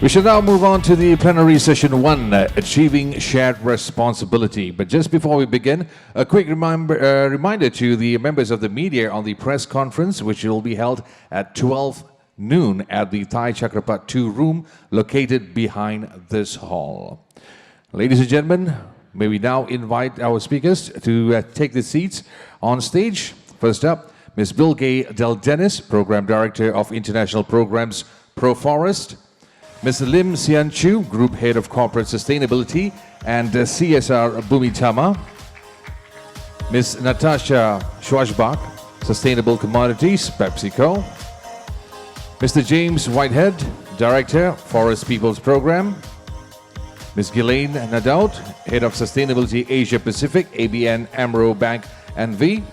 We shall now move on to the plenary session 1, Achieving Shared Responsibility. But just before we begin, a quick reminder to the members of the media on the press conference, which will be held at 12 noon at the Thai Chakrapat 2 room located behind this hall. Ladies and gentlemen, may we now invite our speakers to take the seats on stage. First up, Ms. Bilge Del Dennis, Program Director of International Programs ProForest. Mr. Lim Sian Chu, Group Head of Corporate Sustainability and CSR Bumitama. Ms. Natasha Schwarzbach, Sustainable Commodities, PepsiCo. Mr. James Whitehead, Director, Forest Peoples Program. Ms. Ghislaine Nadaut, Head of Sustainability Asia Pacific, ABN AMRO Bank NV.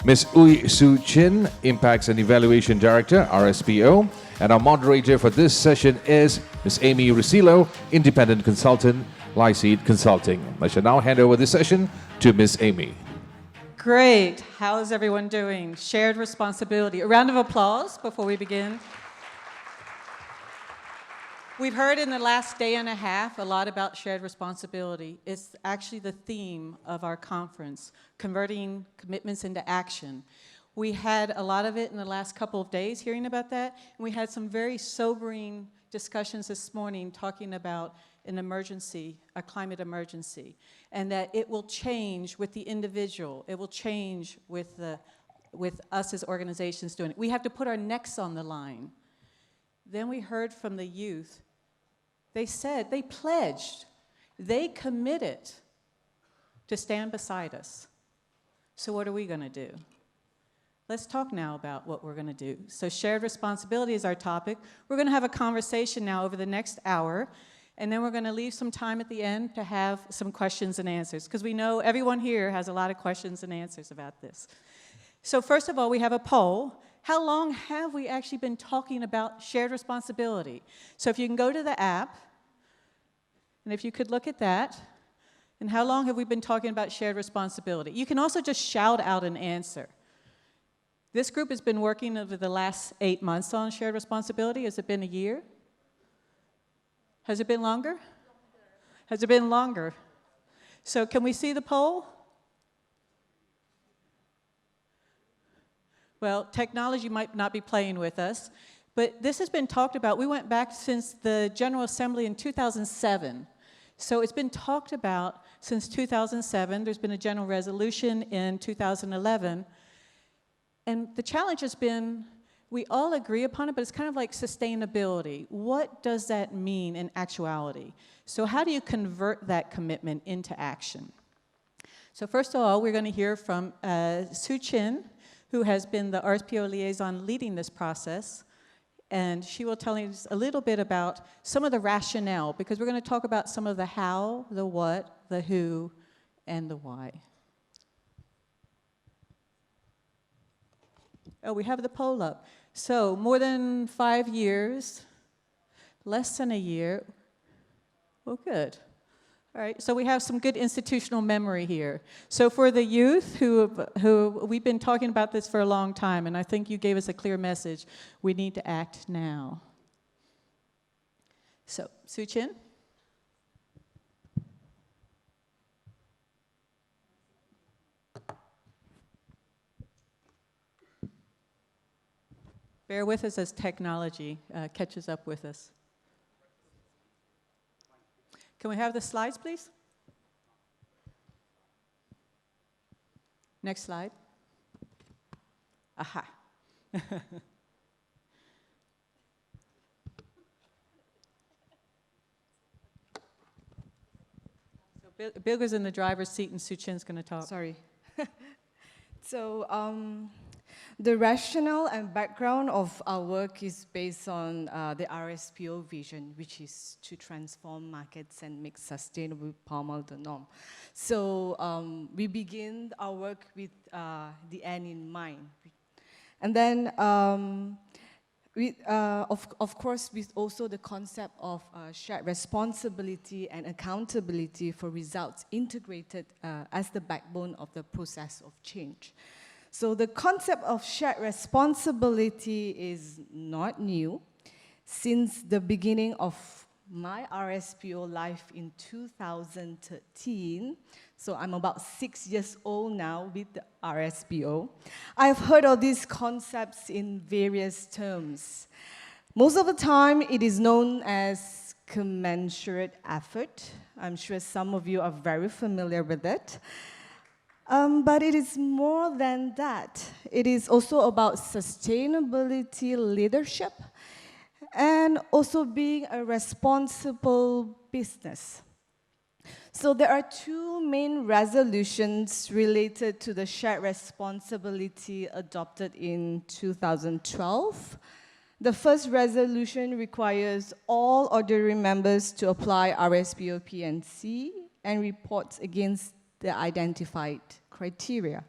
Ms. Ui Su Chin, Impacts and Evaluation Director, RSPO. And our moderator for this session is Ms. Amy Rusilo, Independent Consultant, Lyseed Consulting. I shall now hand over this session to Ms. Amy. Great. How's everyone doing? Shared responsibility. A round of applause before we begin. We've heard in the last day and a half a lot about shared responsibility. It's actually the theme of our conference, converting commitments into action. We had a lot of it in the last couple of days hearing about that, and we had some very sobering discussions this morning talking about an emergency, a climate emergency, and that it will change with the individual. It will change with us as organizations doing it. We have to put our necks on the line. Then we heard from the youth. They said, they pledged, they committed to stand beside us. So what are we going to do? Let's talk now about what we're going to do. So shared responsibility is our topic. We're going to have a conversation now over the next hour, and then we're going to leave some time at the end to have some questions and answers, because we know everyone here has a lot of questions and answers about this. So first of all, we have a poll. How long have we actually been talking about shared responsibility? So if you can go to the app, and if you could look at that, and how long have we been talking about shared responsibility? You can also just shout out an answer. This group has been working over the last 8 months on shared responsibility. Has it been a year? Has it been longer? Has it been longer? So can we see the poll? Well, technology might not be playing with us, but this has been talked about. We went back since the General Assembly in 2007. So it's been talked about since 2007. There's been a general resolution in 2011. And the challenge has been, we all agree upon it, but it's kind of like sustainability. What does that mean in actuality? So how do you convert that commitment into action? So first of all, we're going to hear from Su Chin, who has been the RSPO liaison leading this process. And she will tell us a little bit about some of the rationale, because we're going to talk about some of the how, the what, the who, and the why. Oh, we have the poll up. So more than 5 years, less than a year. Well, good. All right, so we have some good institutional memory here. So for the youth who we've been talking about this for a long time, and I think you gave us a clear message, we need to act now. So, Su Chin? Bear with us as technology catches up with us. Can we have the slides, please? Next slide. Aha. So Bilger's in the driver's seat and Su Chin's going to talk. Sorry. So, the rationale and background of our work is based on the RSPO vision, which is to transform markets and make sustainable palm oil the norm. So we begin our work with the end in mind. And then, of course, with also the concept of shared responsibility and accountability for results integrated as the backbone of the process of change. So the concept of shared responsibility is not new. since the beginning of my RSPO life in 2013, so I'm about 6 years old now with the RSPO, I've heard of these concepts in various terms. Most of the time, it is known as commensurate effort. I'm sure some of you are very familiar with it. But it is more than that. It is also about sustainability leadership and also being a responsible business. So there are two main resolutions related to the shared responsibility adopted in 2012. The first resolution requires all ordinary members to apply RSPO PNC and report against the identified criteria.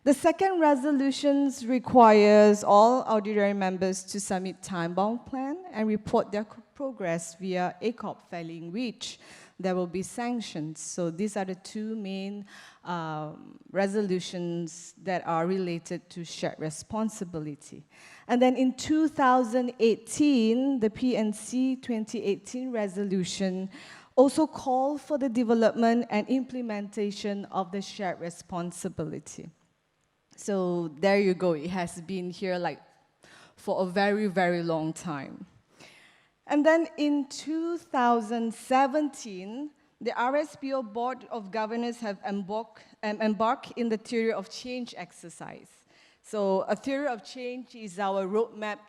The second resolution requires all ordinary members to submit time-bound plan and report their progress via ACOP filing, which there will be sanctions. So these are the two main resolutions that are related to shared responsibility. And then in 2018, the PNC 2018 resolution also called for the development and implementation of the shared responsibility. So there you go. It has been here like for a very, very long time. And then in 2017, the RSPO Board of Governors have embarked in the Theory of Change exercise. So a theory of change is our roadmap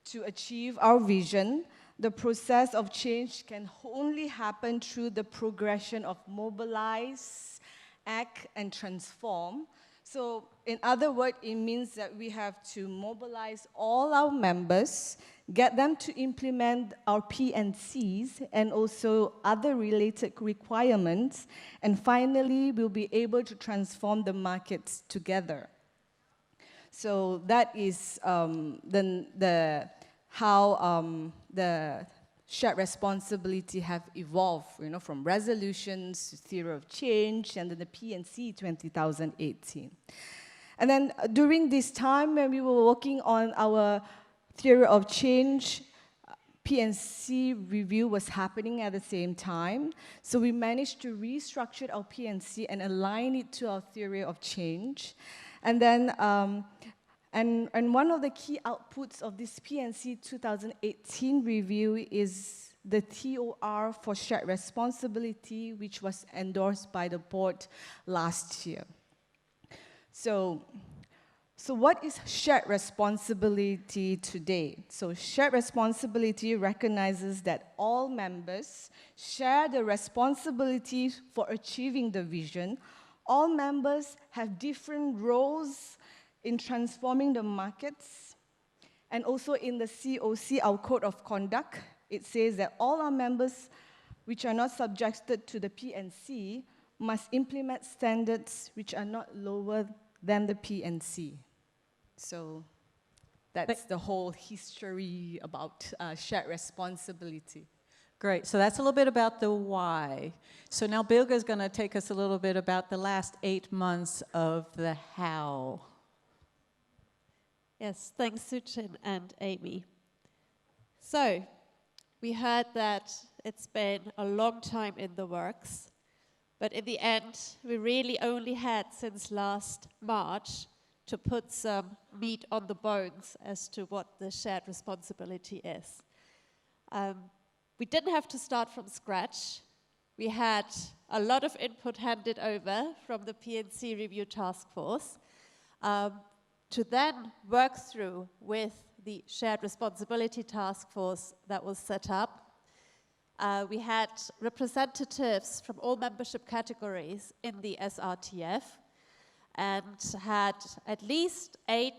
to achieve our vision. The process of change can only happen through the progression of mobilize, act, and transform. So in other words, it means that we have to mobilize all our members, get them to implement our PNCs and also other related requirements, and finally, we'll be able to transform the markets together. So that is how the shared responsibility have evolved, from resolutions to theory of change, and then the PNC 2018. And then during this time, when we were working on our theory of change, PNC review was happening at the same time. So we managed to restructure our PNC and align it to our theory of change. And then, and one of the key outputs of this PNC 2018 review is the TOR for shared responsibility, which was endorsed by the board last year. So what is shared responsibility today? So shared responsibility recognizes that all members share the responsibility for achieving the vision. All members have different roles in transforming the markets. And also in the COC, our Code of Conduct, it says that all our members which are not subjected to the PNC must implement standards which are not lower than the PNC. So that's the whole history about shared responsibility. Great. So that's a little bit about the why. So now Bilge is going to take us a little bit about the last 8 months of the how. Yes, thanks, Suchin and Amy. So, we heard that it's been a long time in the works, but in the end, we really only had since last March to put some meat on the bones as to what the shared responsibility is. We didn't have to start from scratch. We had a lot of input handed over from the PNC Review Task Force to then work through with the Shared Responsibility Task Force that was set up. We had representatives from all membership categories in the SRTF and had at least 8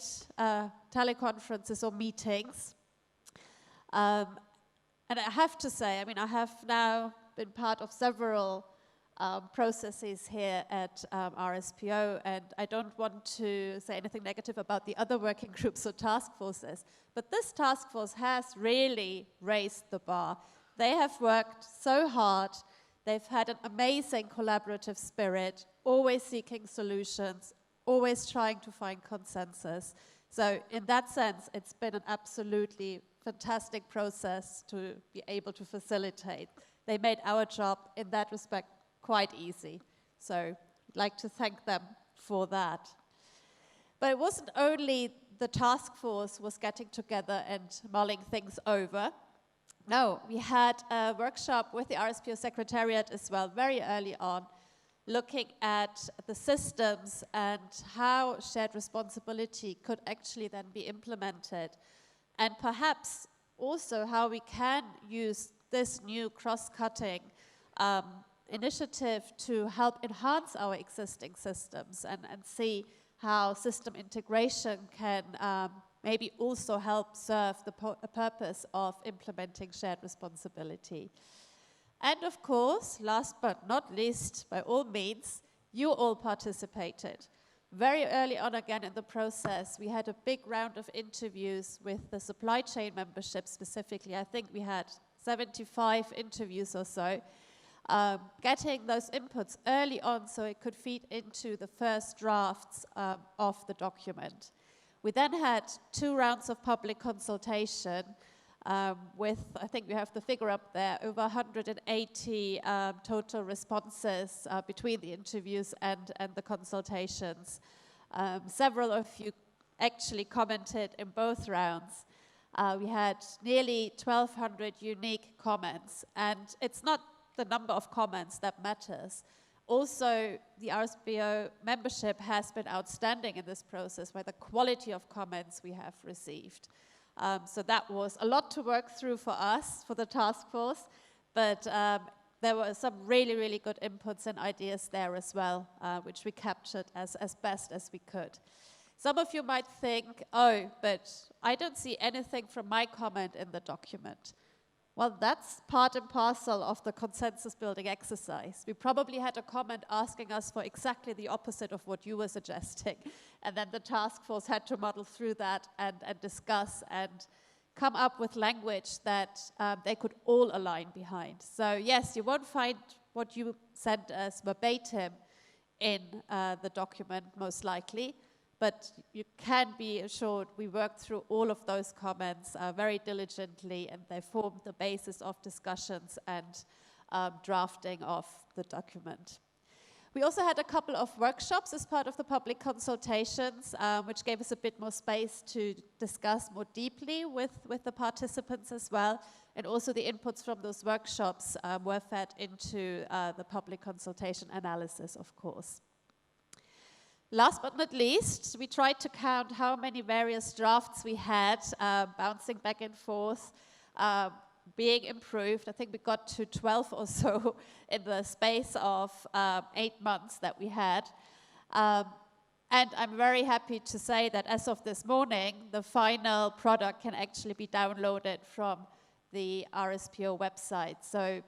teleconferences or meetings. And I have to say, I mean, I have now been part of several processes here at RSPO, and I don't want to say anything negative about the other working groups or task forces, but this task force has really raised the bar. They have worked so hard. They've had an amazing collaborative spirit, always seeking solutions, always trying to find consensus. So in that sense, it's been an absolutely fantastic process to be able to facilitate. They made our job in that respect quite easy. So I'd like to thank them for that. But it wasn't only the task force was getting together and mulling things over. No, we had a workshop with the RSPO Secretariat as well, very early on, looking at the systems and how shared responsibility could actually then be implemented. And perhaps also how we can use this new cross-cutting initiative to help enhance our existing systems and see how system integration can maybe also help serve the purpose of implementing shared responsibility. And of course, last but not least, by all means, you all participated. Very early on again in the process, we had a big round of interviews with the supply chain membership specifically. I think we had 75 interviews or so, getting those inputs early on so it could feed into the first drafts of the document. We then had 2 rounds of public consultation with, I think we have the figure up there, over 180 total responses between the interviews and the consultations. Several of you actually commented in both rounds. We had nearly 1,200 unique comments, and it's not the number of comments that matters. Also, the RSPO membership has been outstanding in this process by the quality of comments we have received. So that was a lot to work through for us, for the task force, but there were some really, really good inputs and ideas there as well, which we captured as best as we could. Some of you might think, oh, but I don't see anything from my comment in the document. Well, that's part and parcel of the consensus building exercise. We probably had a comment asking us for exactly the opposite of what you were suggesting. And then the task force had to muddle through that and discuss and come up with language that they could all align behind. So yes, you won't find what you sent us verbatim in the document, most likely. But you can be assured we worked through all of those comments very diligently, and they formed the basis of discussions and drafting of the document. We also had a couple of workshops as part of the public consultations, which gave us a bit more space to discuss more deeply with the participants as well. And also the inputs from those workshops were fed into the public consultation analysis, of course. Last but not least, we tried to count how many various drafts we had, bouncing back and forth, being improved. I think we got to 12 or so in the space of 8 months that we had. And I'm very happy to say that as of this morning, the final product can actually be downloaded from the RSPO website. So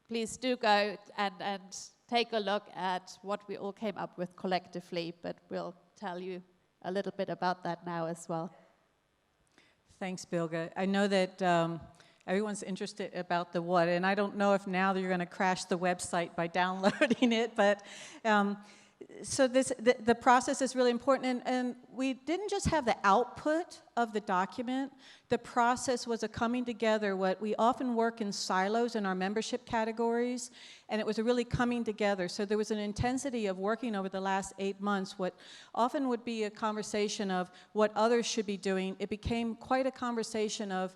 please do go and take a look at what we all came up with collectively, but we'll tell you a little bit about that now as well. Thanks, Bilge. I know that everyone's interested about the what, and I don't know if now that you're going to crash the website by downloading it, but so the process is really important, and we didn't just have the output of the document. The process was a coming together. What we often work in silos in our membership categories, and it was a really coming together. So there was an intensity of working over the last 8 months. What often would be a conversation of what others should be doing, it became quite a conversation of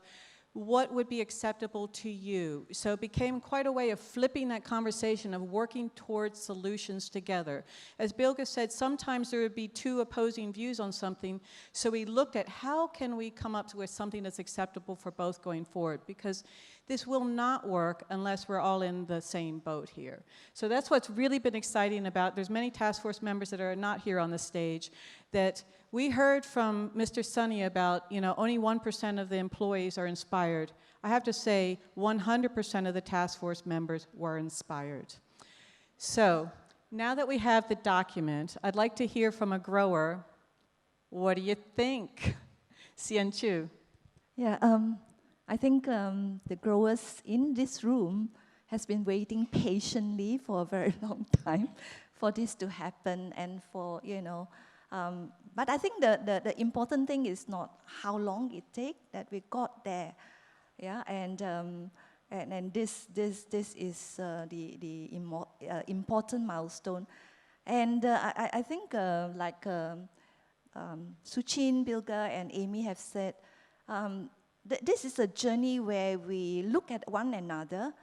what would be acceptable to you. So it became quite a way of flipping that conversation of working towards solutions together. As Bilge said, sometimes there would be 2 opposing views on something, so we looked at how can we come up with something that's acceptable for both going forward, because this will not work unless we're all in the same boat here. So that's what's really been exciting about, there's many task force members that are not here on the stage, that we heard from Mr. Sunny about, only 1% of the employees are inspired. I have to say, 100% of the task force members were inspired. So, now that we have the document, I'd like to hear from a grower. What do you think? Sian Chu. Yeah, I think the growers in this room has been waiting patiently for a very long time for this to happen, and for, But I think the important thing is not how long it takes, that we got there. Yeah, and this is the important milestone. And I think Suchin, Bilga, and Amy have said, this is a journey where we look at one another,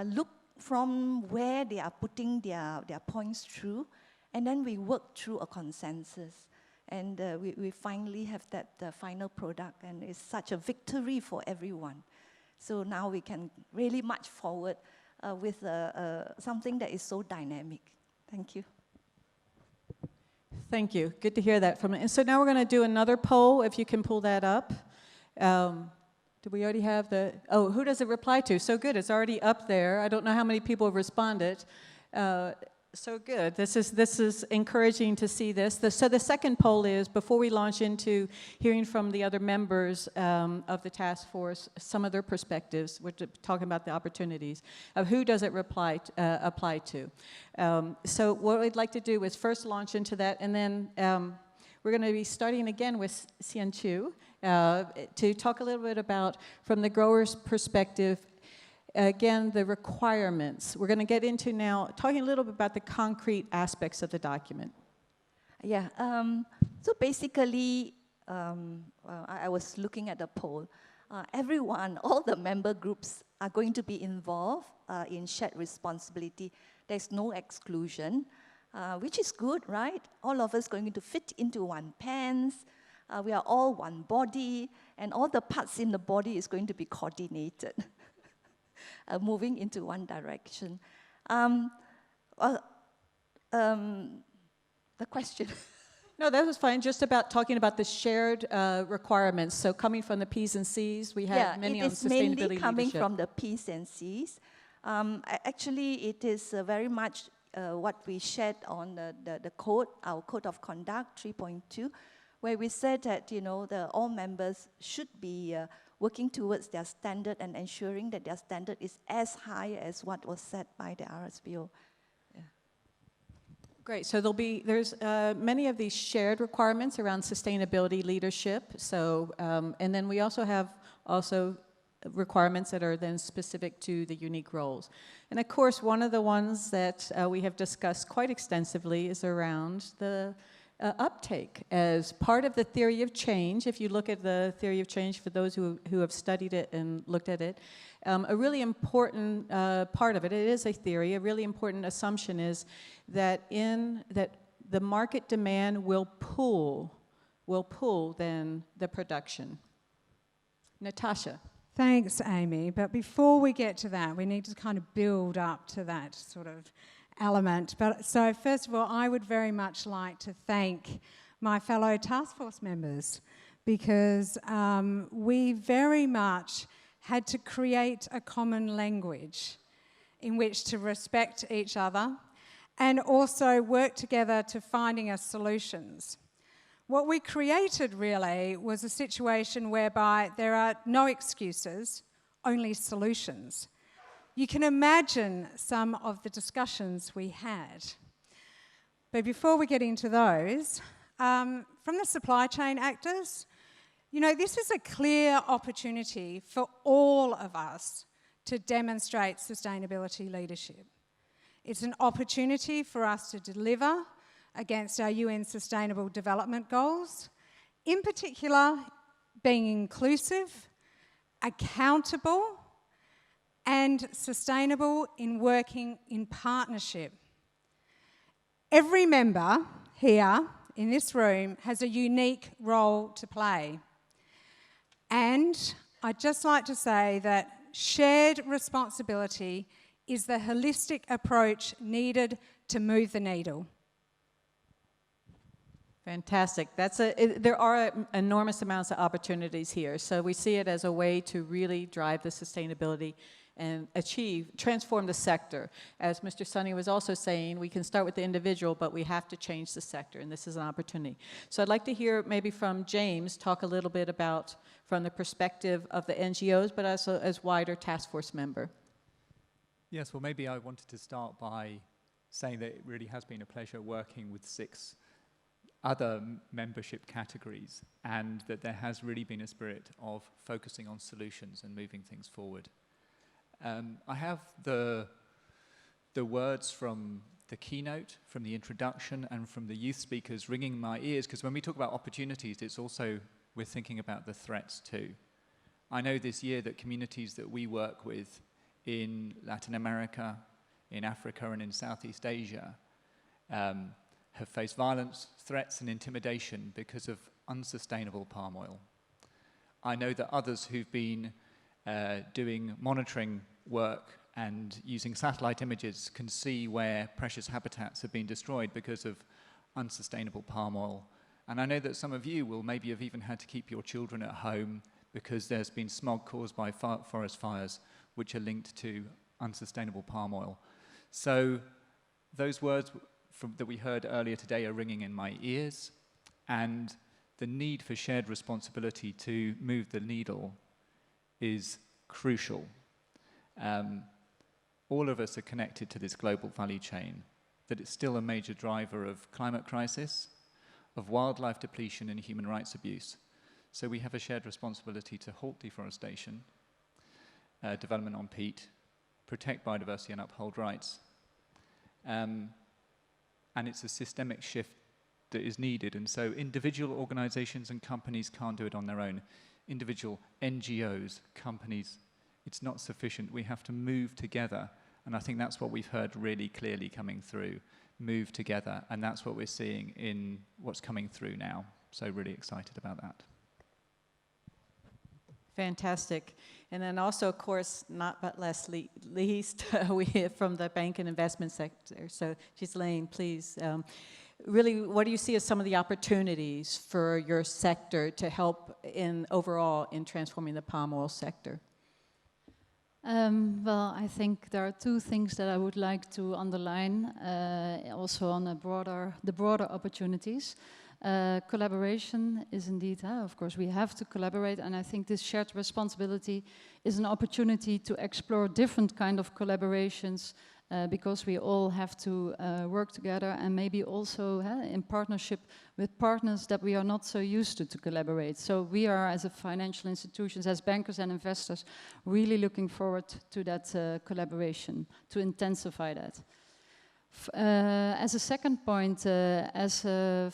look from where they are putting their points through, and then we work through a consensus. And we finally have that final product, and it's such a victory for everyone. So now we can really march forward with something that is so dynamic. Thank you. Thank you. Good to hear that from you. And so now we're going to do another poll, if you can pull that up. Do we already have the, oh, who does it reply to? So good, it's already up there. I don't know how many people have responded. So good. This is encouraging to see this. So the second poll is, before we launch into hearing from the other members of the task force, some of their perspectives, we're talking about the opportunities, of who does it apply to. So what we'd like to do is first launch into that, and then we're going to be starting again with Xian Chu to talk a little bit about, from the grower's perspective, again, the requirements. We're going to get into now talking a little bit about the concrete aspects of the document. Yeah, so basically, I was looking at the poll. Everyone, all the member groups are going to be involved in shared responsibility. There's no exclusion, which is good, right? All of us going to fit into one pants. We are all one body, and all the parts in the body is going to be coordinated. Moving into one direction. The question. No, that was fine. Just about talking about the shared requirements. So coming from the P's and C's, we have many on sustainability leadership. Yeah, it is mainly coming from the P's and C's. Actually, it is very much what we shared on the code, our code of conduct 3.2, where we said that all members should be working towards their standard and ensuring that their standard is as high as what was set by the RSPO. Yeah. Great. So there's many of these shared requirements around sustainability leadership. So and then we also have requirements that are then specific to the unique roles. And of course, one of the ones that we have discussed quite extensively is around the uptake as part of the theory of change. If you look at the theory of change, for those who have studied it and looked at it, a really important part of it, it is a theory, a really important assumption is that the market demand will pull then the production. Natasha. Thanks, Amy. But before we get to that, we need to kind of build up to that sort of element. But so first of all, I would very much like to thank my fellow task force members, because we very much had to create a common language in which to respect each other and also work together to finding us solutions. What we created really was a situation whereby there are no excuses, only solutions. You can imagine some of the discussions we had. But before we get into those, from the supply chain actors, this is a clear opportunity for all of us to demonstrate sustainability leadership. It's an opportunity for us to deliver against our UN Sustainable Development Goals, in particular being inclusive, accountable, and sustainable in working in partnership. Every member here in this room has a unique role to play. And I'd just like to say that shared responsibility is the holistic approach needed to move the needle. Fantastic. There are enormous amounts of opportunities here. So we see it as a way to really drive the sustainability and transform the sector. As Mr. Sunny was also saying, we can start with the individual, but we have to change the sector, and this is an opportunity. So I'd like to hear maybe from James talk a little bit about, from the perspective of the NGOs, but also as wider task force member. Yes, well, maybe I wanted to start by saying that it really has been a pleasure working with 6 other membership categories, and that there has really been a spirit of focusing on solutions and moving things forward. I have the words from the keynote, from the introduction, and from the youth speakers ringing in my ears, because when we talk about opportunities, it's also, we're thinking about the threats too. I know this year that communities that we work with in Latin America, in Africa, and in Southeast Asia have faced violence, threats, and intimidation because of unsustainable palm oil. I know that others who've been doing monitoring work and using satellite images can see where precious habitats have been destroyed because of unsustainable palm oil. And I know that some of you will maybe have even had to keep your children at home because there's been smog caused by forest fires which are linked to unsustainable palm oil. So those words that we heard earlier today are ringing in my ears, and the need for shared responsibility to move the needle is crucial. All of us are connected to this global value chain, that it's still a major driver of climate crisis, of wildlife depletion and human rights abuse. So we have a shared responsibility to halt deforestation, development on peat, protect biodiversity and uphold rights. And it's a systemic shift that is needed. And so individual organizations and companies can't do it on their own. Individual NGOs, companies, it's not sufficient. We have to move together. And I think that's what we've heard really clearly coming through, move together. And that's what we're seeing in what's coming through now. So really excited about that. Fantastic. And then also, of course, not but least, we hear from the bank and investment sector. So Ghislaine, please, really, what do you see as some of the opportunities for your sector to help overall in transforming the palm oil sector? Well, I think there are two things that I would like to underline, also on the broader opportunities. Collaboration is indeed, of course, we have to collaborate, and I think this shared responsibility is an opportunity to explore different kind of collaborations because we all have to work together, and maybe also in partnership with partners that we are not so used to collaborate. So we are, as a financial institutions, as bankers and investors, really looking forward to that collaboration, to intensify that. As a second point, as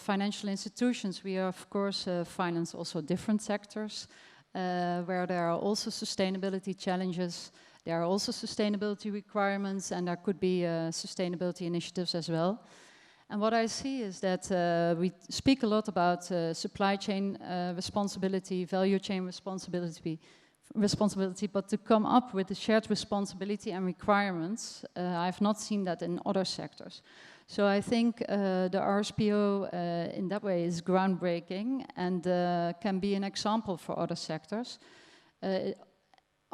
financial institutions, we are, of course, finance also different sectors where there are also sustainability challenges. There are also sustainability requirements, and there could be sustainability initiatives as well. And what I see is that we speak a lot about supply chain responsibility, value chain responsibility, but to come up with the shared responsibility and requirements, I've not seen that in other sectors. So I think the RSPO in that way is groundbreaking and can be an example for other sectors.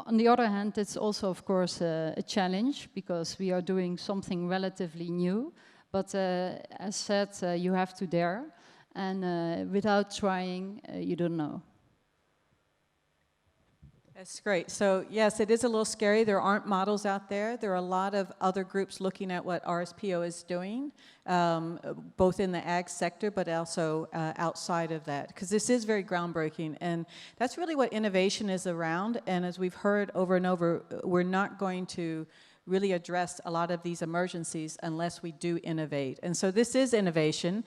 On the other hand, it's also, of course, a challenge because we are doing something relatively new. But as said, you have to dare, and without trying, you don't know. That's great. So yes, it is a little scary. There aren't models out there. There are a lot of other groups looking at what RSPO is doing, both in the ag sector, but also outside of that, because this is very groundbreaking. And that's really what innovation is around. And as we've heard over and over, we're not going to really address a lot of these emergencies unless we do innovate. And so this is innovation.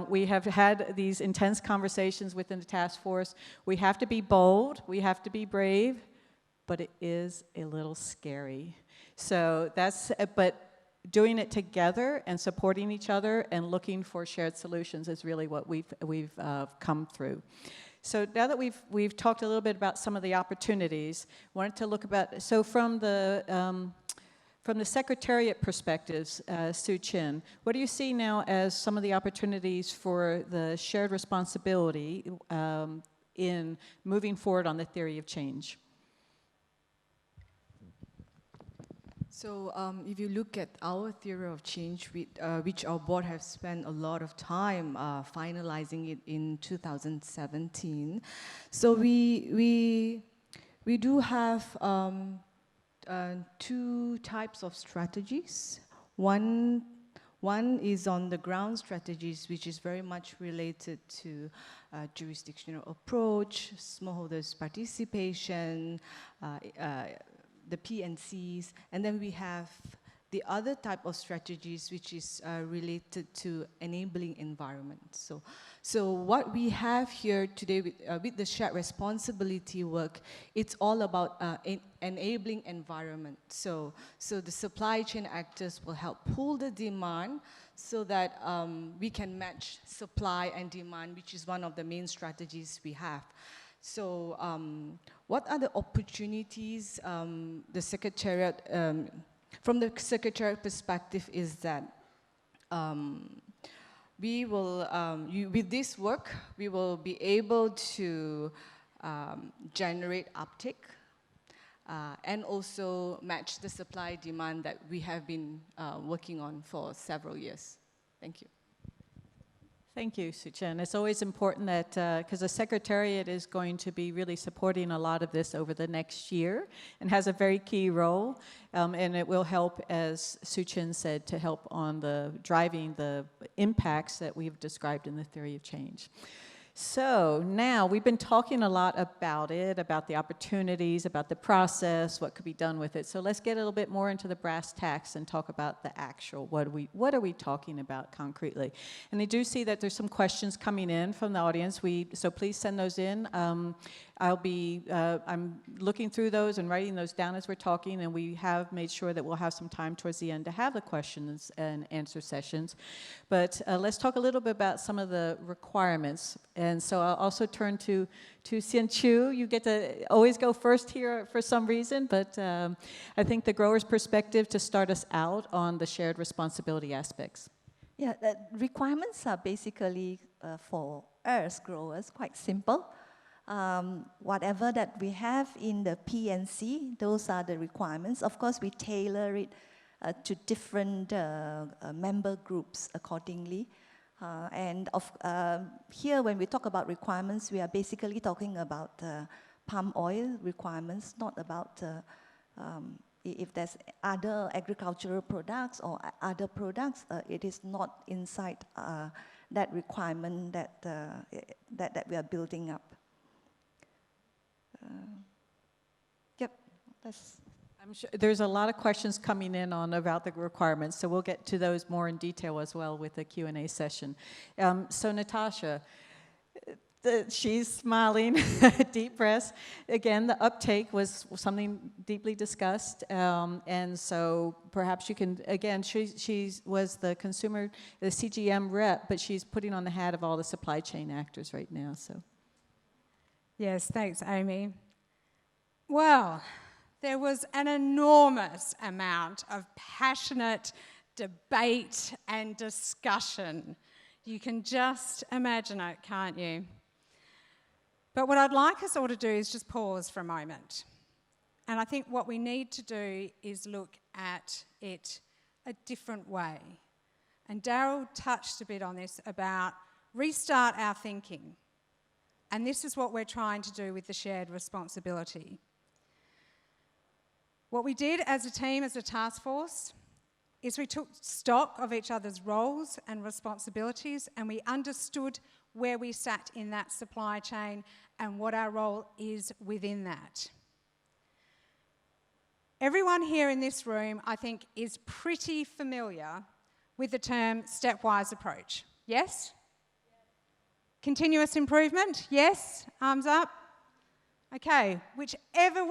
We have had these intense conversations within the task force. We have to be bold, we have to be brave, but it is a little scary. So that's, but doing it together and supporting each other and looking for shared solutions is really what we've come through. So now that we've talked a little bit about some of the opportunities, wanted to look about, so from the Secretariat perspectives, Sue Chin, what do you see now as some of the opportunities for the shared responsibility in moving forward on the theory of change? So if you look at our theory of change, which our board has spent a lot of time finalizing it in 2017, so we do have two types of strategies. One One is on the ground strategies, which is very much related to jurisdictional approach, smallholders participation, the PNCs, and then we have the other type of strategies which is related to enabling environment. So what we have here today with the shared responsibility work, it's all about enabling environment. So the supply chain actors will help pull the demand so that we can match supply and demand, which is one of the main strategies we have. So what are the opportunities the Secretariat, from the Secretariat perspective is that we will, with this work, we will be able to generate uptake and also match the supply demand that we have been working on for several years. Thank you. Thank you, Suchen. It's always important that, because the Secretariat is going to be really supporting a lot of this over the next year and has a very key role, and it will help, as Suchen said, to help on the driving the impacts that we've described in the theory of change. So now we've been talking a lot about it, about the opportunities, about the process, what could be done with it. So let's get a little bit more into the brass tacks and talk about the actual, what are we talking about concretely? And I do see that there's some questions coming in from the audience. So please send those in. I'm looking through those and writing those down as we're talking, and we have made sure that we'll have some time towards the end to have the questions and answer sessions. But let's talk a little bit about some of the requirements. And so I'll also turn to Hsien Chu. You get to always go first here for some reason, but I think the grower's perspective to start us out on the shared responsibility aspects. Yeah, the requirements are basically for us growers quite simple. Whatever that we have in the PNC, those are the requirements. Of course, we tailor it to different member groups accordingly. Here, when we talk about requirements, we are basically talking about palm oil requirements, not about if there's other agricultural products or other products. It is not inside that requirement that we are building up. Yep, that's. I'm sure there's a lot of questions coming in about the requirements, so we'll get to those more in detail as well with the Q&A session. So Natasha, she's smiling, deep breaths. Again, the uptake was something deeply discussed, and so perhaps you can, again, she was the CGM rep, but she's putting on the hat of all the supply chain actors right now, so. Yes, thanks, Amy. Well, there was an enormous amount of passionate debate and discussion. You can just imagine it, can't you? But what I'd like us all to do is just pause for a moment. And I think what we need to do is look at it a different way. And Daryl touched a bit on this about restart our thinking. And this is what we're trying to do with the shared responsibility. What we did as a team, as a task force, is we took stock of each other's roles and responsibilities, and we understood where we sat in that supply chain and what our role is within that. Everyone here in this room, I think, is pretty familiar with the term stepwise approach. Yes? Continuous improvement? Yes? Arms up? Okay,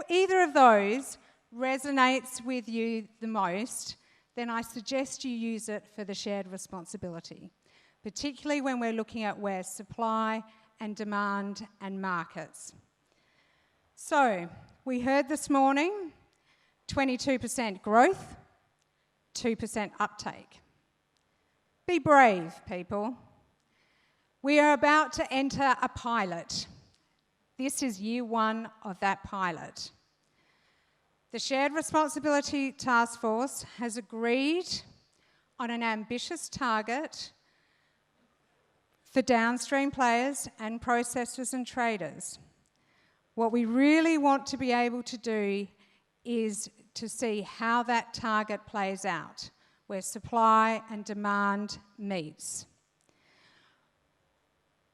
either of those resonates with you the most, then I suggest you use it for the shared responsibility, particularly when we're looking at where supply and demand and markets. So, we heard this morning, 22% growth, 2% uptake. Be brave, people. We are about to enter a pilot. This is year one of that pilot. The Shared Responsibility Task Force has agreed on an ambitious target for downstream players and processors and traders. What we really want to be able to do is to see how that target plays out. where supply and demand meets.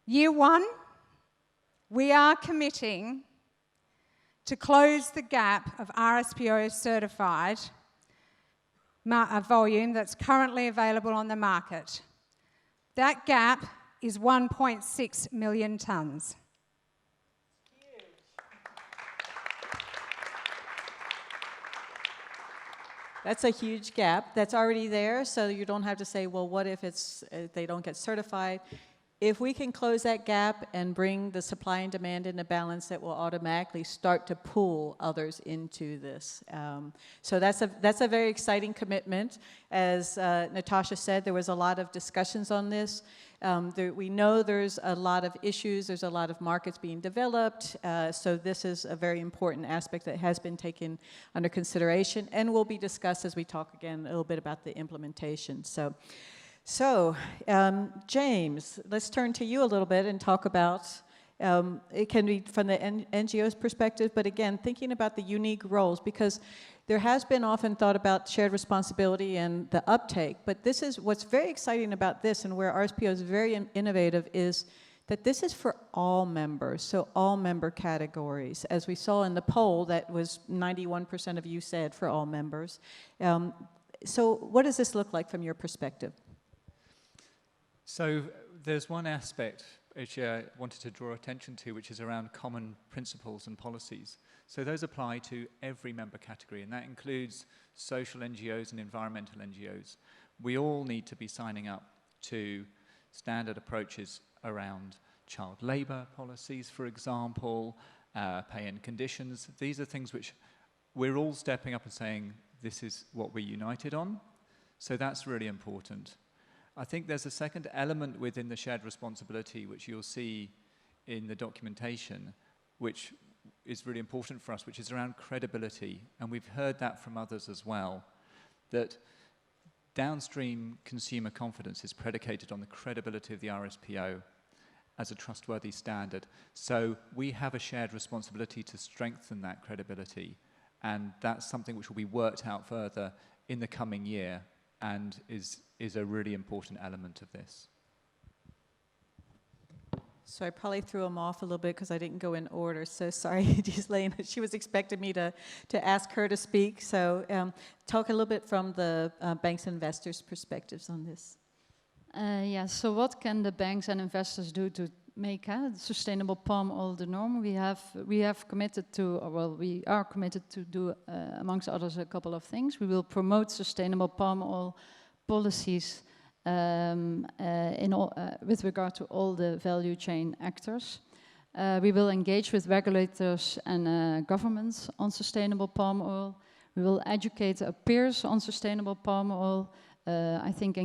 Year one, we are committing to close the gap of RSPO certified volume that's currently available on the market. That gap is 1.6 million tonnes. That's a huge gap that's already there, so you don't have to say, well, what if they don't get certified? If we can close that gap and bring the supply and demand into balance, that will automatically start to pull others into this. So that's a very exciting commitment. As Natasha said, there was a lot of discussions on this. We know there's a lot of issues, there's a lot of markets being developed, so this is a very important aspect that has been taken under consideration and will be discussed as we talk again a little bit about the implementation. So, James, let's turn to you a little bit and talk about, it can be from the NGO's perspective, but again, thinking about the unique roles, because there has been often thought about shared responsibility and the uptake, but this is, what's very exciting about this and where RSPO is very innovative is that this is for all members, so all member categories. As we saw in the poll, that was 91% of you said for all members. So what does this look like from your perspective? So there's one aspect which I wanted to draw attention to, which is around common principles and policies. So those apply to every member category, and that includes social NGOs and environmental NGOs. We all need to be signing up to standard approaches around child labour policies, for example, pay and conditions. These are things which we're all stepping up and saying, this is what we're united on. So that's really important. I think there's a second element within the shared responsibility which you'll see in the documentation, which is really important for us, which is around credibility. And we've heard that from others as well, that downstream consumer confidence is predicated on the credibility of the RSPO as a trustworthy standard. So we have a shared responsibility to strengthen that credibility. And that's something which will be worked out further in the coming year and is a really important element of this. So I probably threw him off a little bit because I didn't go in order. So sorry, Ghislaine. She was expecting me to ask her to speak. So talk a little bit from the banks and investors' perspectives on this. Yeah, so what can the banks and investors do to make sustainable palm oil the norm? We have committed to, or well, we are committed to do, amongst others, a couple of things. We will promote sustainable palm oil policies with regard to all the value chain actors. We will engage with regulators and governments on sustainable palm oil. We will educate our peers on sustainable palm oil. I think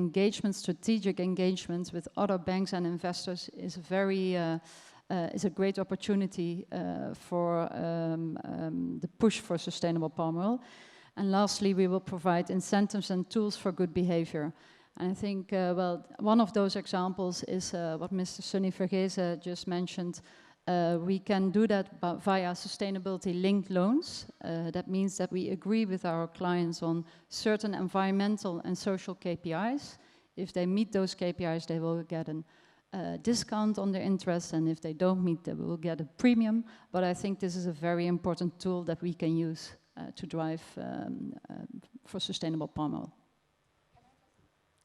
strategic engagement with other banks and investors is a great opportunity for the push for sustainable palm oil. And lastly, we will provide incentives and tools for good behavior. And I think, well, one of those examples is what Mr. Sunny Verghese just mentioned. We can do that via sustainability-linked loans. That means that we agree with our clients on certain environmental and social KPIs. If they meet those KPIs, they will get a discount on their interest, and if they don't meet, they will get a premium. But I think this is a very important tool that we can use to drive for sustainable palm oil.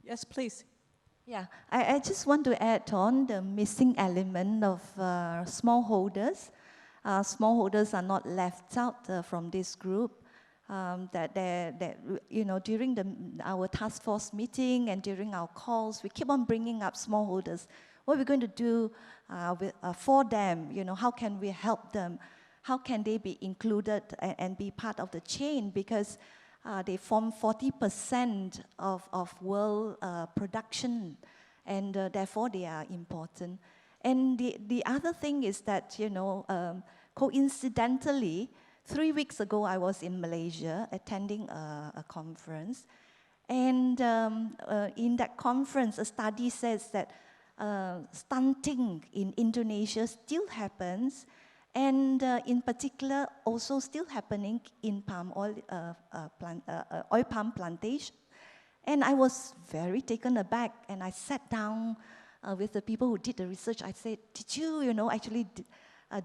Yes, please. Yeah, I just want to add on the missing element of smallholders. Smallholders are not left out from this group. During our task force meeting and during our calls, we keep on bringing up smallholders. What are we going to do for them? How can we help them? How can they be included and be part of the chain? Because they form 40% of world production, and therefore they are important. And the other thing is that, coincidentally, 3 weeks ago I was in Malaysia attending a conference, and in that conference a study says that stunting in Indonesia still happens, and in particular also still happening in palm oil, oil palm plantation. And I was very taken aback, and I sat down with the people who did the research. I said, did you, actually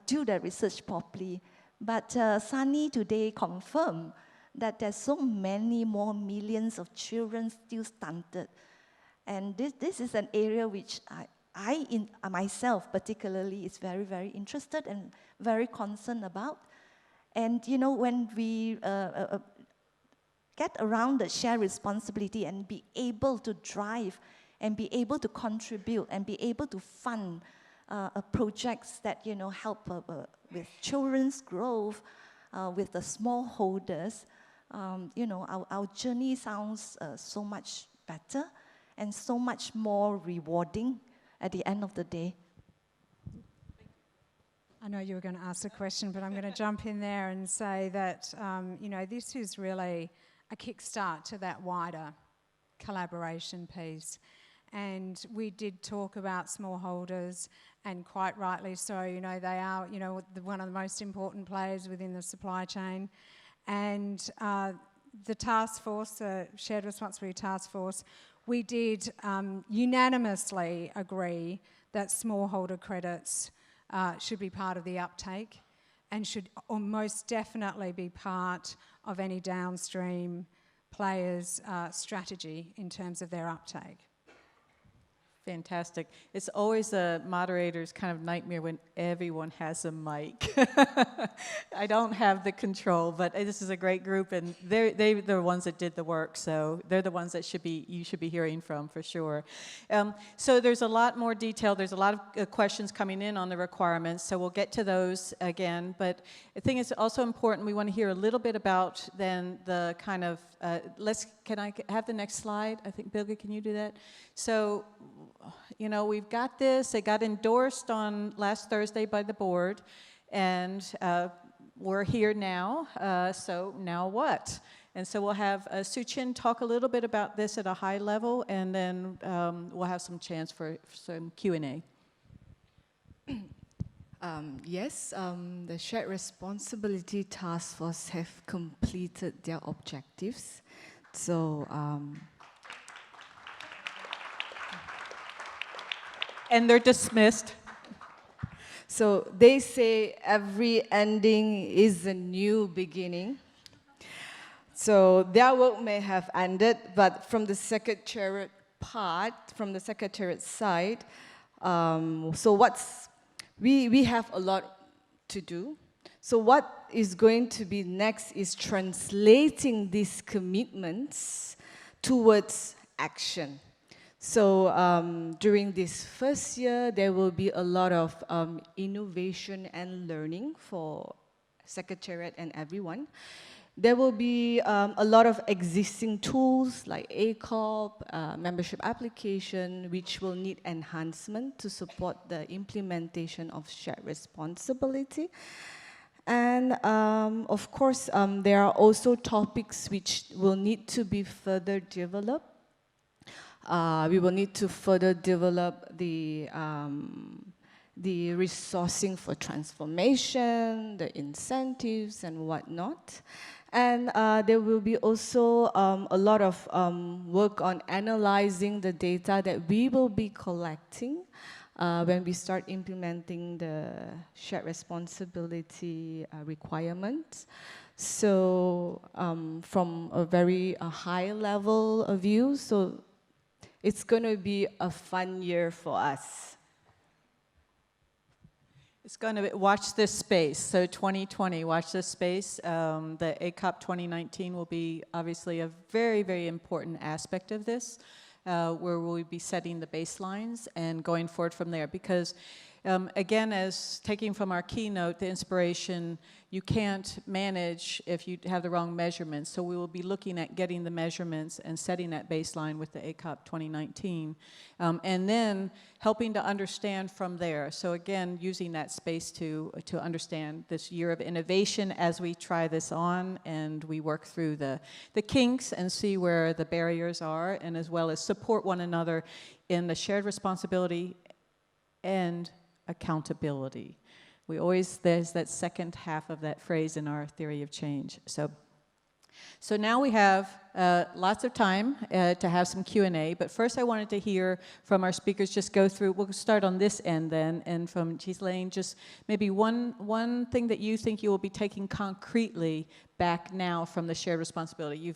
do the research properly? But Sunny today confirmed that there's so many more millions of children still stunted. And this is an area which I myself particularly is very, very interested and very concerned about. And when we get around the shared responsibility and be able to drive and be able to contribute and be able to fund projects that help with children's growth, with the smallholders, our journey sounds so much better and so much more rewarding at the end of the day. I know you were going to ask a question, but I'm going to jump in there and say that, this is really a kickstart to that wider collaboration piece. And we did talk about smallholders, and quite rightly so, they are, one of the most important players within the supply chain. And the task force, the Shared Responsibility Task Force, we did unanimously agree that smallholder credits should be part of the uptake and should most definitely be part of any downstream players' strategy in terms of their uptake. Fantastic. It's always a moderator's kind of nightmare when everyone has a mic. I don't have the control, but this is a great group, and they're the ones that did the work, so they're the ones that you should be hearing from for sure. So there's a lot more detail. There's a lot of questions coming in on the requirements, so we'll get to those again. But I think it's also important, we want to hear a little bit about then the kind of, can I have the next slide? I think, Bilge, can you do that? So, we've got this. It got endorsed on last Thursday by the board, and we're here now. So now what? And so we'll have Soo Chin talk a little bit about this at a high level, and then we'll have some chance for some Q&A. Yes, the Shared Responsibility Task Force have completed their objectives. So, and they're dismissed. So they say every ending is a new beginning. So their work may have ended, but from the Secretariat part, from the Secretariat side, we have a lot to do. So what is going to be next is translating these commitments towards action. So during this first year, there will be a lot of innovation and learning for Secretariat and everyone. There will be a lot of existing tools like ACOP, membership application, which will need enhancement to support the implementation of shared responsibility. And of course, there are also topics which will need to be further developed. We will need to further develop the resourcing for transformation, the incentives and whatnot. And there will be also a lot of work on analyzing the data that we will be collecting when we start implementing the shared responsibility requirements. So from a very high level of view, so it's going to be a fun year for us. It's going to be, watch this space. So 2020, watch this space. The ACOP 2019 will be obviously a very, very important aspect of this, where we'll be setting the baselines and going forward from there. Because again, as taking from our keynote, the inspiration, you can't manage if you have the wrong measurements. So we will be looking at getting the measurements and setting that baseline with the ACOP 2019. And then helping to understand from there. So again, using that space to understand this year of innovation as we try this on and we work through the kinks and see where the barriers are, and as well as support one another in the shared responsibility and accountability. There's that second half of that phrase in our theory of change. So So now we have lots of time to have some Q&A, but first I wanted to hear from our speakers, just go through, we'll start on this end then, and from Ghislaine, just maybe one thing that you think you will be taking concretely back now from the shared responsibility.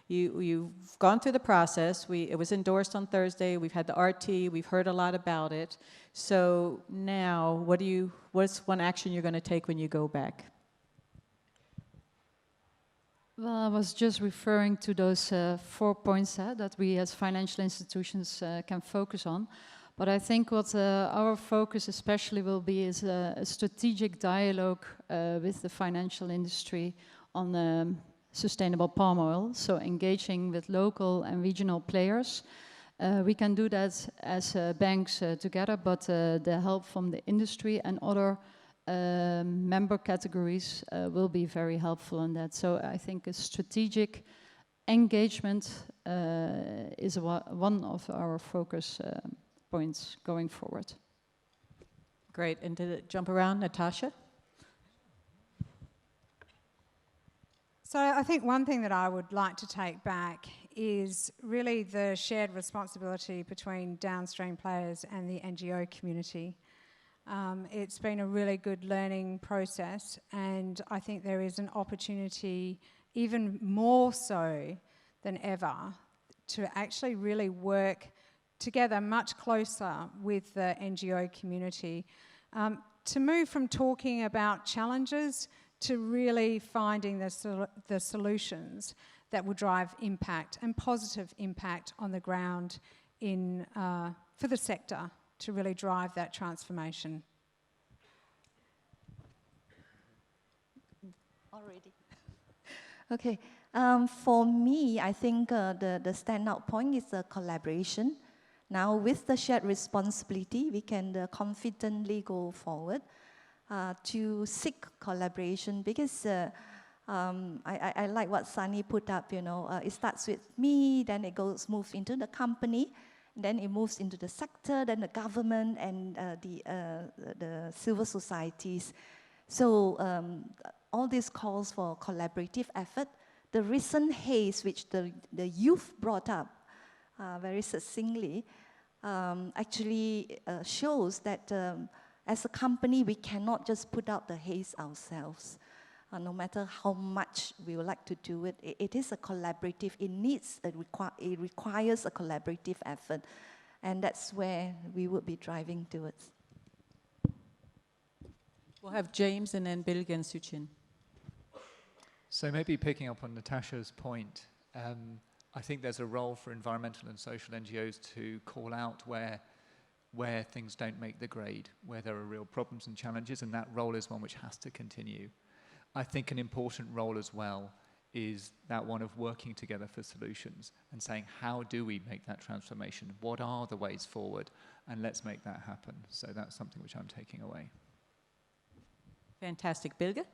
You've gone through the process, it was endorsed on Thursday, we've had the RT, we've heard a lot about it. So now, what's one action you're going to take when you go back? Well, I was just referring to those 4 points that we as financial institutions can focus on. But I think what our focus especially will be is a strategic dialogue with the financial industry on sustainable palm oil, so engaging with local and regional players. We can do that as banks together, but the help from the industry and other member categories will be very helpful in that. So I think a strategic engagement is one of our focus points going forward. Great, and to jump around, Natasha? So I think one thing that I would like to take back is really the shared responsibility between downstream players and the NGO community. It's been a really good learning process, and I think there is an opportunity, even more so than ever, to actually really work together much closer with the NGO community, to move from talking about challenges to really finding the solutions that will drive impact and positive impact on the ground for the sector, to really drive that transformation. Already. Okay. For me, I think the standout point is the collaboration. Now, with the shared responsibility, we can confidently go forward to seek collaboration, because I like what Sunny put up, it starts with me, then it moves into the company, then it moves into the sector, then the government, and the civil societies. So all this calls for collaborative effort. The recent haze, which the youth brought up very succinctly, actually shows that as a company, we cannot just put out the haze ourselves. No matter how much we would like to do it, it is a collaborative, it requires a collaborative effort. And that's where we would be driving towards. We'll have James and then Bilge and Suchin. So maybe picking up on Natasha's point, I think there's a role for environmental and social NGOs to call out where things don't make the grade, where there are real problems and challenges, and that role is one which has to continue. I think an important role as well is that one of working together for solutions and saying, how do we make that transformation? What are the ways forward? And let's make that happen. So that's something which I'm taking away. Fantastic. Bilge?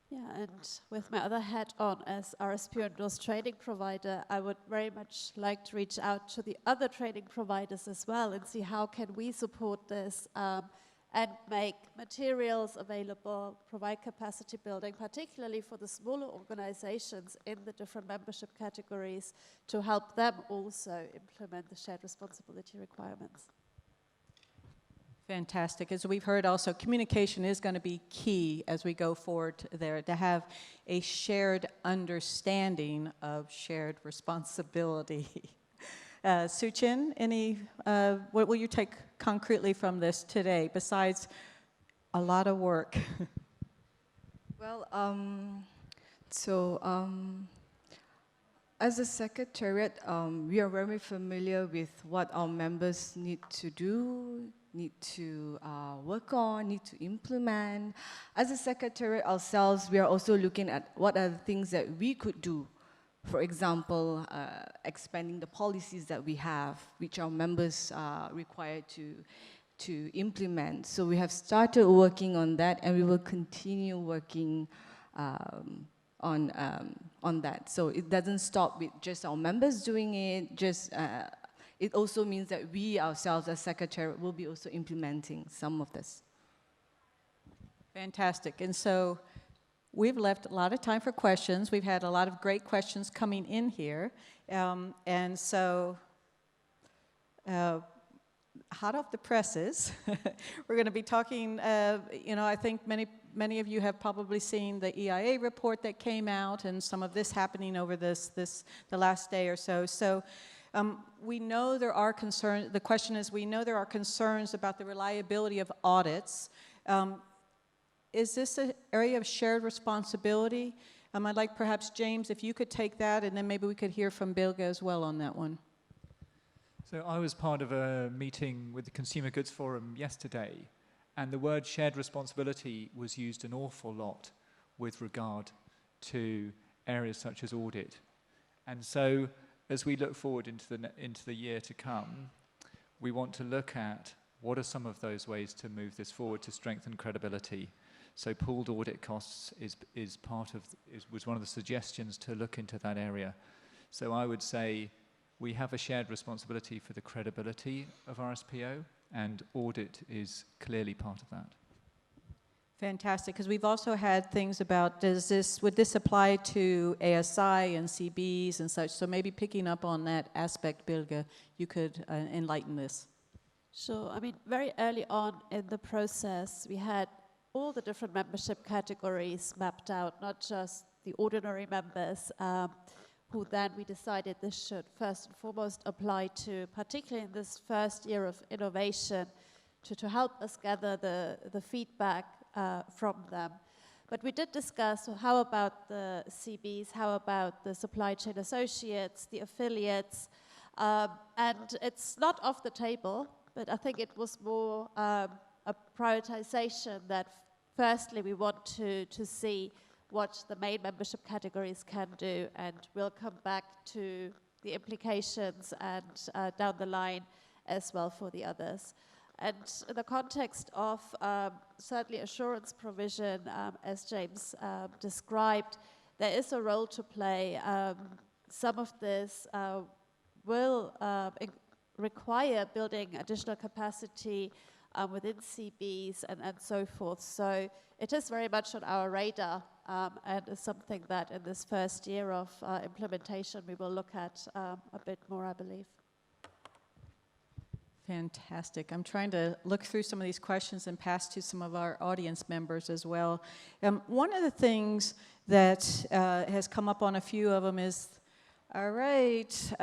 Yeah, and with my other hat on as RSP endorsed training provider, I would very much like to reach out to the other training providers as well and see how can we support this and make materials available, provide capacity building, particularly for the smaller organizations in the different membership categories, to help them also implement the shared responsibility requirements. Fantastic. As we've heard also, communication is going to be key as we go forward there, to have a shared understanding of shared responsibility. Suchin, what will you take concretely from this today, besides a lot of work? Well, as a secretariat, we are very familiar with what our members need to do, need to work on, need to implement. As a secretariat ourselves, we are also looking at what are the things that we could do. For example, expanding the policies that we have, which our members are required to implement. So we have started working on that, and we will continue working on that. So it doesn't stop with just our members doing it. It also means that we ourselves as secretary will be also implementing some of this. Fantastic. And so we've left a lot of time for questions. We've had a lot of great questions coming in here. And so, hot off the presses, we're going to be talking, I think many of you have probably seen the EIA report that came out and some of this happening over the last day or so. So we know there are concerns, the question is, we know there are concerns about the reliability of audits. Is this an area of shared responsibility? I'd like perhaps, James, if you could take that, and then maybe we could hear from Bilge as well on that one. So I was part of a meeting with the Consumer Goods Forum yesterday, and the word shared responsibility was used an awful lot with regard to areas such as audit. And so as we look forward into the year to come, we want to look at what are some of those ways to move this forward to strengthen credibility. So pooled audit costs was one of the suggestions to look into that area. So I would say we have a shared responsibility for the credibility of RSPO, and audit is clearly part of that. Fantastic, because we've also had things about, would this apply to ASI and CBs and such? So maybe picking up on that aspect, Bilge, you could enlighten this. Sure. I mean, very early on in the process, we had all the different membership categories mapped out, not just the ordinary members, who then we decided this should first and foremost apply to, particularly in this first year of innovation, to help us gather the feedback from them. But we did discuss, so how about the CBs, how about the supply chain associates, the affiliates, and it's not off the table, but I think it was more a prioritization that firstly we want to see what the main membership categories can do, and we'll come back to the implications and down the line as well for the others. And in the context of certainly assurance provision, as James described, there is a role to play. Some of this will require building additional capacity within CBs and so forth. So it is very much on our radar, and is something that in this first year of implementation we will look at a bit more, I believe. Fantastic. I'm trying to look through some of these questions and pass to some of our audience members as well. One of the things that has come up on a few of them is, all right,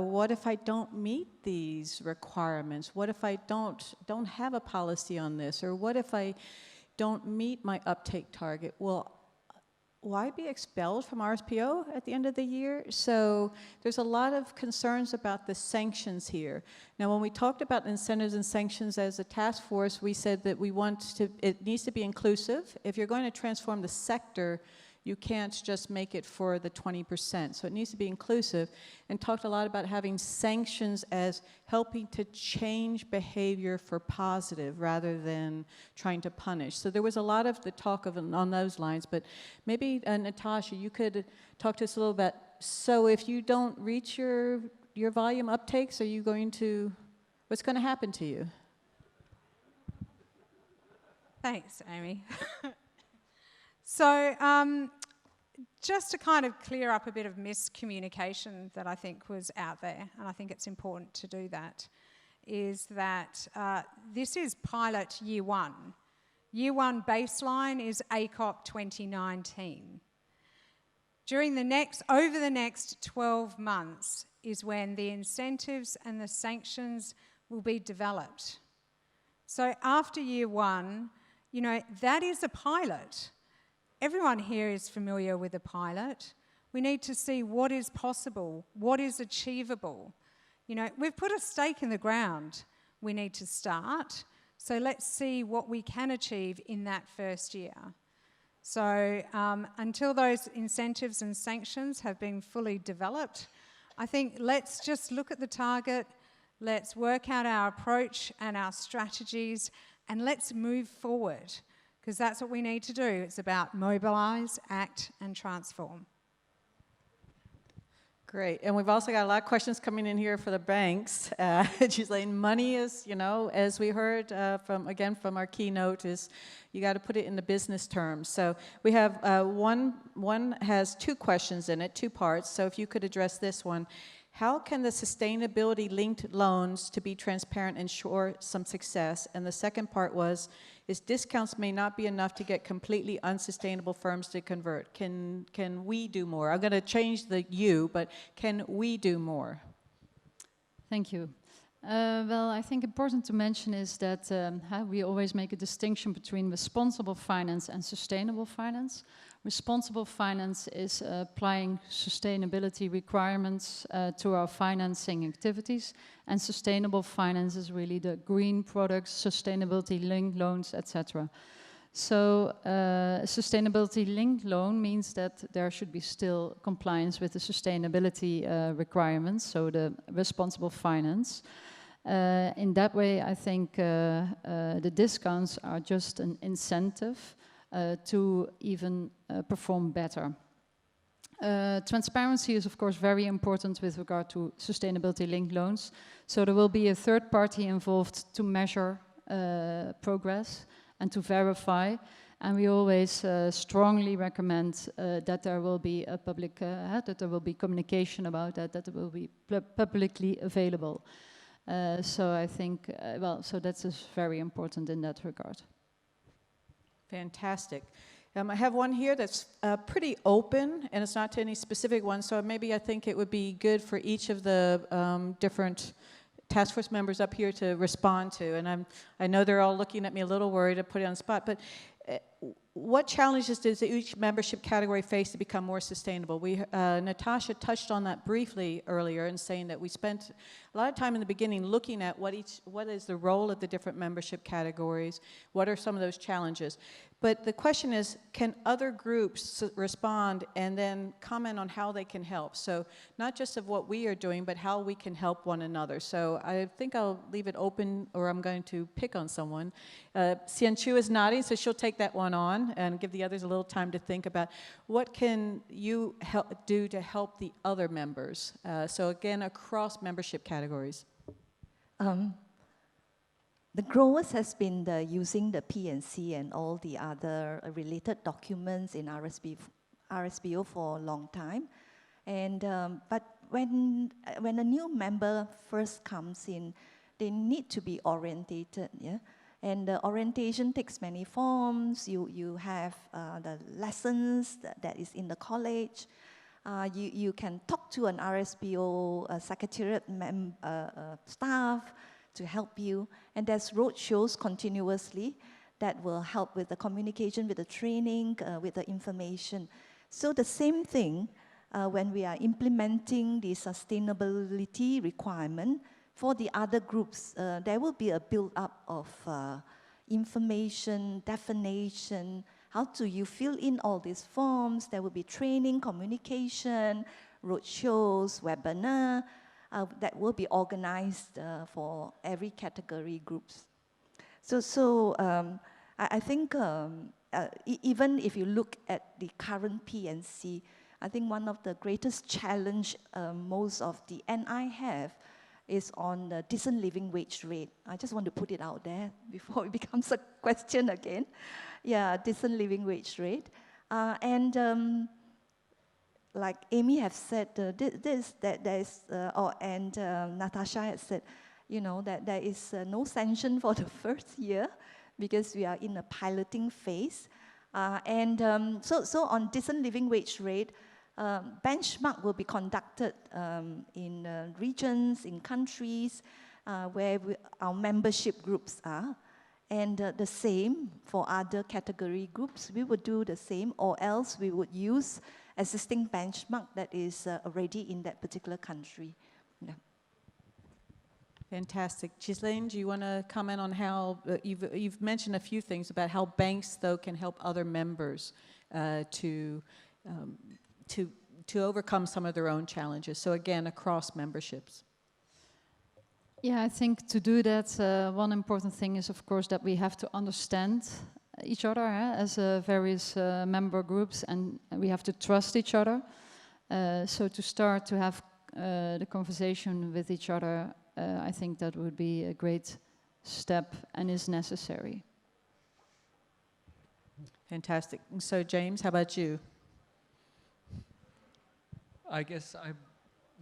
what if I don't meet these requirements? What if I don't have a policy on this? Or what if I don't meet my uptake target? Well, will I be expelled from RSPO at the end of the year? So there's a lot of concerns about the sanctions here. Now, when we talked about incentives and sanctions as a task force, we said that it needs to be inclusive. If you're going to transform the sector, you can't just make it for the 20%. So it needs to be inclusive, and talked a lot about having sanctions as helping to change behavior for positive rather than trying to punish. So there was a lot of the talk on those lines, but maybe Natasha, you could talk to us a little bit. So if you don't reach your volume uptakes, what's going to happen to you? Thanks, Amy. So just to kind of clear up a bit of miscommunication that I think was out there, and I think it's important to do that, is that this is pilot year one. Year one baseline is ACOP 2019. Over the next 12 months is when the incentives and the sanctions will be developed. So after year one, that is a pilot. Everyone here is familiar with a pilot. We need to see what is possible, what is achievable. We've put a stake in the ground. We need to start. So let's see what we can achieve in that first year. So until those incentives and sanctions have been fully developed, I think let's just look at the target, let's work out our approach and our strategies, and let's move forward. Because that's what we need to do. It's about mobilise, act and transform. Great, and we've also got a lot of questions coming in here for the banks. Ghislaine, money is, you know, as we heard from our keynote, is you got to put it in the business terms. So we have one has two questions in it, two parts. So if you could address this one. How can the sustainability-linked loans to be transparent ensure some success? And the second part is discounts may not be enough to get completely unsustainable firms to convert. Can we do more? I'm going to change the you, but can we do more? Thank you. Well, I think important to mention is that we always make a distinction between responsible finance and sustainable finance. Responsible finance is applying sustainability requirements to our financing activities, and sustainable finance is really the green products, sustainability-linked loans, etc. So sustainability-linked loan means that there should be still compliance with the sustainability requirements, so the responsible finance. In that way, I think the discounts are just an incentive to even perform better. Transparency is, of course, very important with regard to sustainability-linked loans. So there will be a third party involved to measure progress and to verify. And we always strongly recommend that there will be a public, that there will be communication about that, that it will be publicly available. So I think, so that's very important in that regard. Fantastic. I have one here that's pretty open, and it's not to any specific one, so maybe I think it would be good for each of the different task force members up here to respond to. And I know they're all looking at me a little worried to put it on the spot, but what challenges does each membership category face to become more sustainable? Natasha touched on that briefly earlier in saying that we spent a lot of time in the beginning looking at what is the role of the different membership categories, what are some of those challenges. But the question is, can other groups respond and then comment on how they can help? So not just of what we are doing, but how we can help one another. So I think I'll leave it open, or I'm going to pick on someone. Xian Chu is nodding, so she'll take that one on and give the others a little time to think about what can you do to help the other members. So again, across membership categories. The growers has been using the P&C and all the other related documents in RSPO for a long time. And, but when a new member first comes in, they need to be orientated, yeah? And the orientation takes many forms. You have the lessons that is in the college. You can talk to an RSPO secretariat staff to help you. And there's roadshows continuously that will help with the communication, with the training, with the information. So the same thing when we are implementing the sustainability requirement for the other groups, there will be a build-up of information, definition, how do you fill in all these forms. There will be training, communication, roadshows, webinar, that will be organized for every category groups. So I think even if you look at the current P&C, I think one of the greatest challenge most of the NI have is on the decent living wage rate. I just want to put it out there before it becomes a question again. Yeah, decent living wage rate. Like Amy has said, Natasha has said, you know, that there is no sanction for the first year because we are in a piloting phase. So on decent living wage rate, benchmark will be conducted in regions, in countries where our membership groups are. And the same for other category groups, we would do the same, or else we would use existing benchmark that is already in that particular country. Yeah. Fantastic. Ghislaine, do you want to comment on how, you've mentioned a few things about how banks, though, can help other members to overcome some of their own challenges. So again, across memberships. Yeah, I think to do that, one important thing is, of course, that we have to understand each other as various member groups, and we have to trust each other. So to start to have the conversation with each other, I think that would be a great step and is necessary. Fantastic. So James, how about you? I guess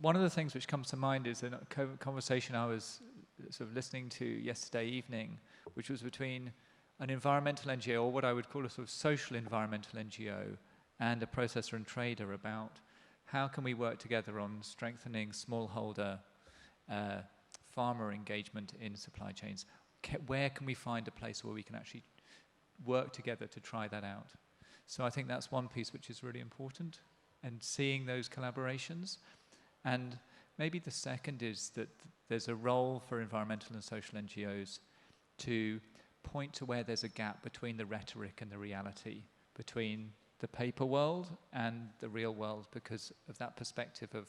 one of the things which comes to mind is a conversation I was sort of listening to yesterday evening, which was between an environmental NGO, or what I would call a sort of social environmental NGO, and a processor and trader about how can we work together on strengthening smallholder farmer engagement in supply chains. Where can we find a place where we can actually work together to try that out? So I think that's one piece which is really important, and seeing those collaborations. And maybe the second is that there's a role for environmental and social NGOs to point to where there's a gap between the rhetoric and the reality, between the paper world and the real world, because of that perspective of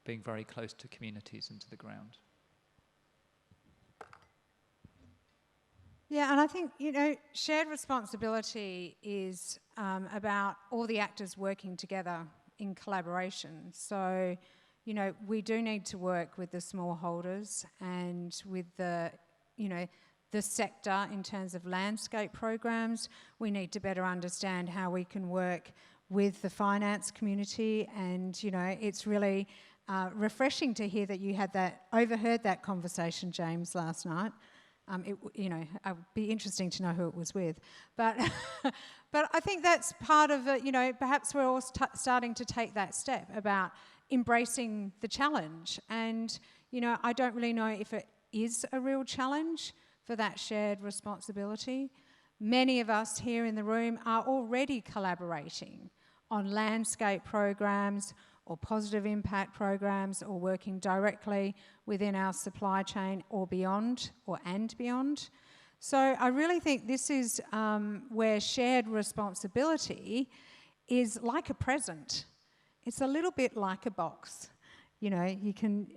being very close to communities and to the ground. Yeah, and I think, you know, shared responsibility is about all the actors working together in collaboration. So, you know, we do need to work with the smallholders and with the, you know, the sector in terms of landscape programs. We need to better understand how we can work with the finance community, and, you know, it's really refreshing to hear that you had overheard that conversation, James, last night. You know, it would be interesting to know who it was with. But, but I think that's part of it, you know, perhaps we're all starting to take that step about embracing the challenge. And, you know, I don't really know if it is a real challenge for that shared responsibility. Many of us here in the room are already collaborating on landscape programs or positive impact programs, or working directly within our supply chain or beyond, and beyond. So I really think this is where shared responsibility is like a present. It's a little bit like a box. You know, you can